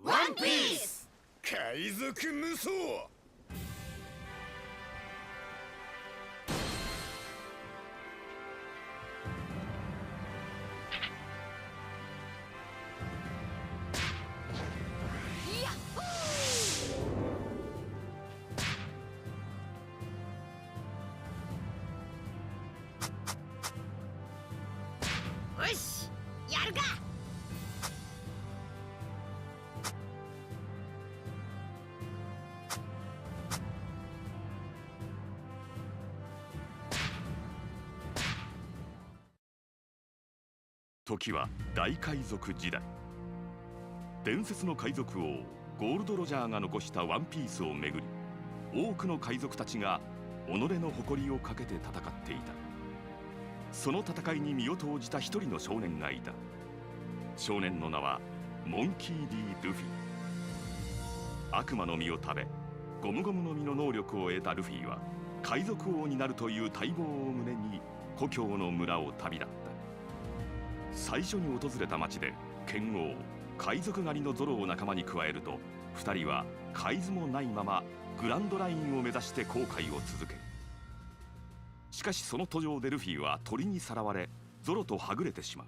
ワンピース海賊無双。よし、やるか。時は大海賊時代。伝説の海賊王ゴールド・ロジャーが残したワンピースをめぐり、多くの海賊たちが己の誇りをかけて戦っていた。その戦いに身を投じた一人の少年がいた。少年の名はモンキー・ディ・ルフィ。悪魔の実を食べ、ゴムゴムの実の能力を得たルフィは海賊王になるという待望を胸に故郷の村を旅立った。最初に訪れた町で剣王海賊狩りのゾロを仲間に加えると、2人は海図もないままグランドラインを目指して航海を続ける。しかしその途上でルフィは鳥にさらわれ、ゾロとはぐれてしまう。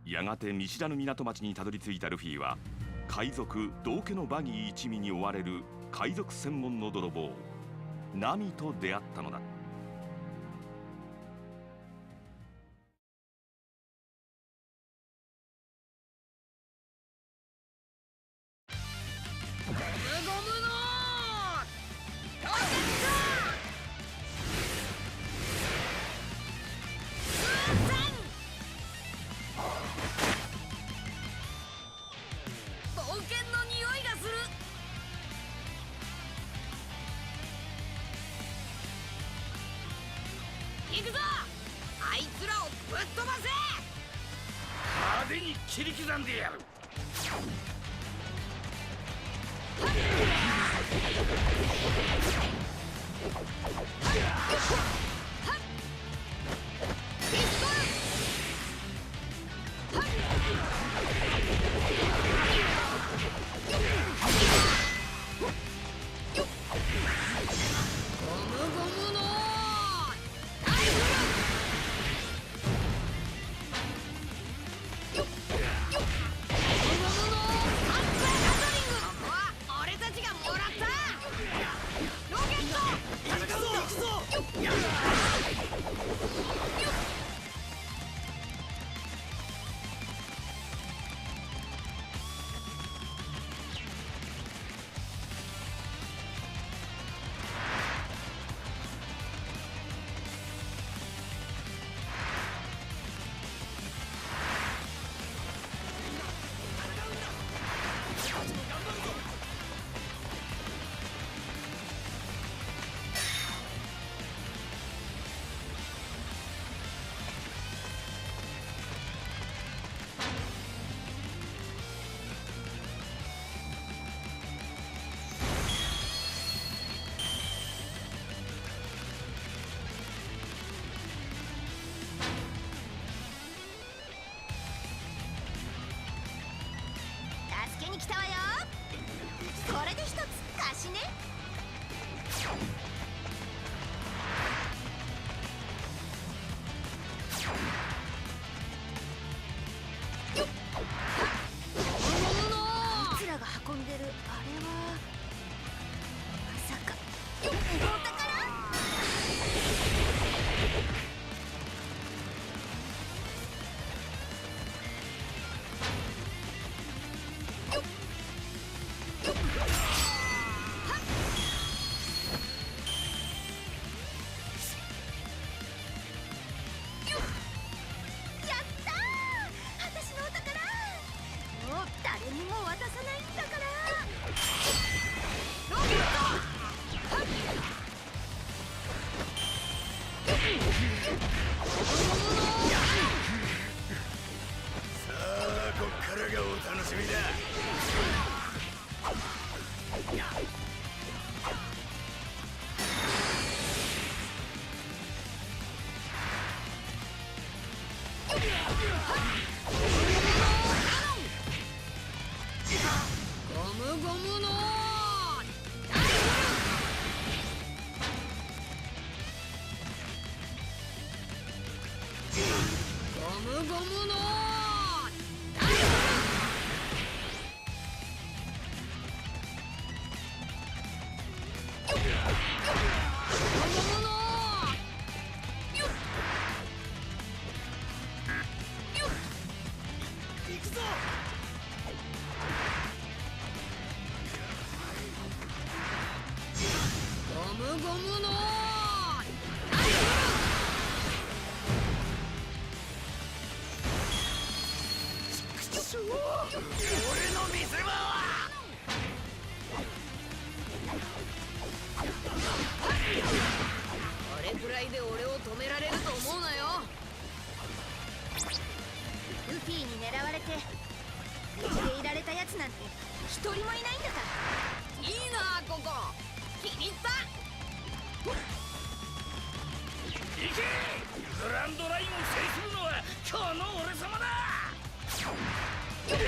やがて見知らぬ港町にたどり着いたルフィは、海賊道家のバギー一味に追われる海賊専門の泥棒ナミと出会ったのだ。ゴムゴムのロケット冒険の匂いがする。行くぞ、あいつらをぶっ飛ばせ。派手に切り刻んでやる。助けに来たわよ。これで一つ貸しね。あいつらが運んでるあれはまさかお宝？誰にも渡さないんだから。ロケッさあこっからがお楽しみだ。はっゴムので俺を止められると思うなよ。ルフィに狙われて無事でいられたやつなんて一人もいないんだから。いいなここ、気に入った。行け、グランドラインを制するのは今日の俺様だ。ロケッ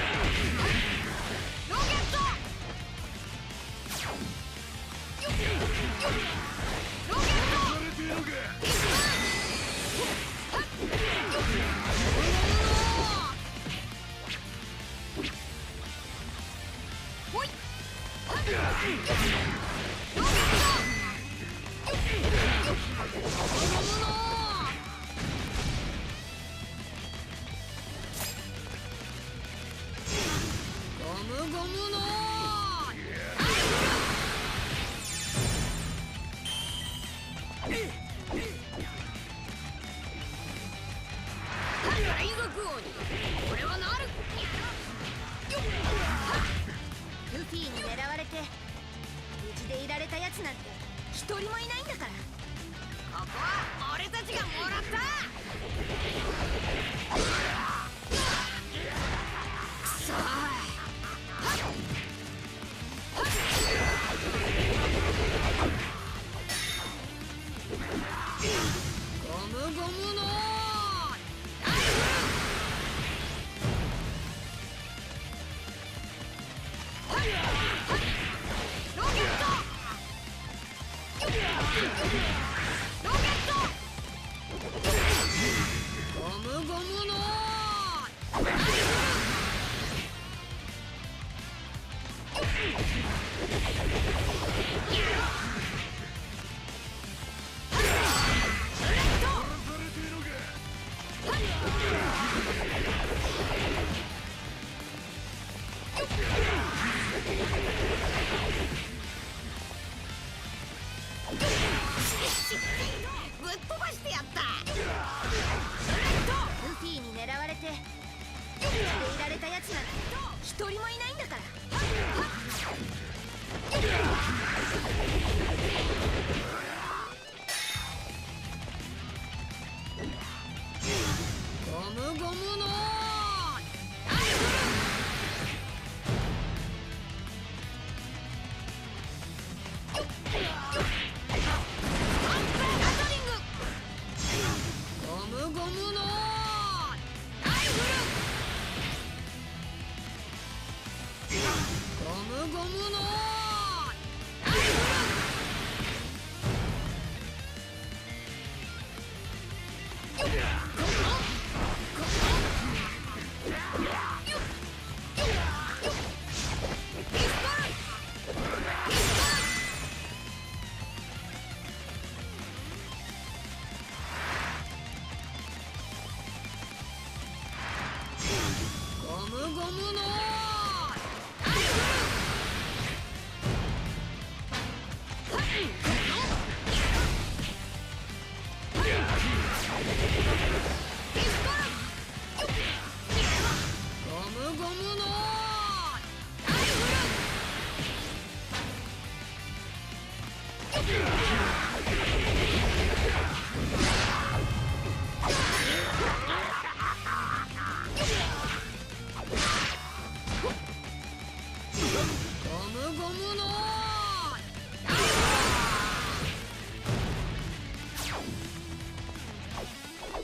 トロケットルフィに狙われて無事でいられたやつなんて一人もいないんだから。ここは俺たちがもらった。くそゴムゴムのぶっ飛ばしてやった。ルフィに狙われて無事でいられたやつなんて一人もいないんだから。ゴムゴムの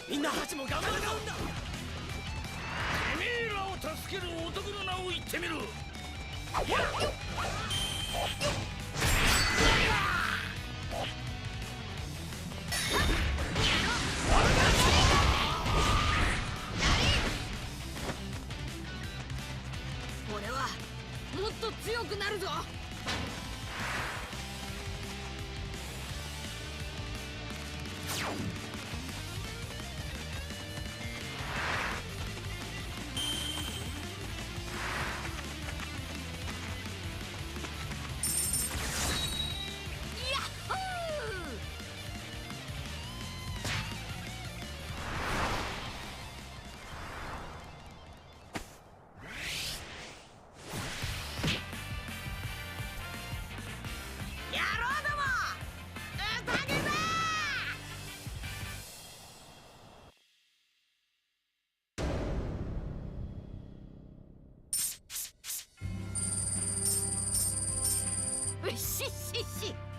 みんなハチも頑張るんだ。てめえらを助ける男の名を言ってみる。ナリぞ。ヤッホー。野郎ども、宴だ。うっしっしっし。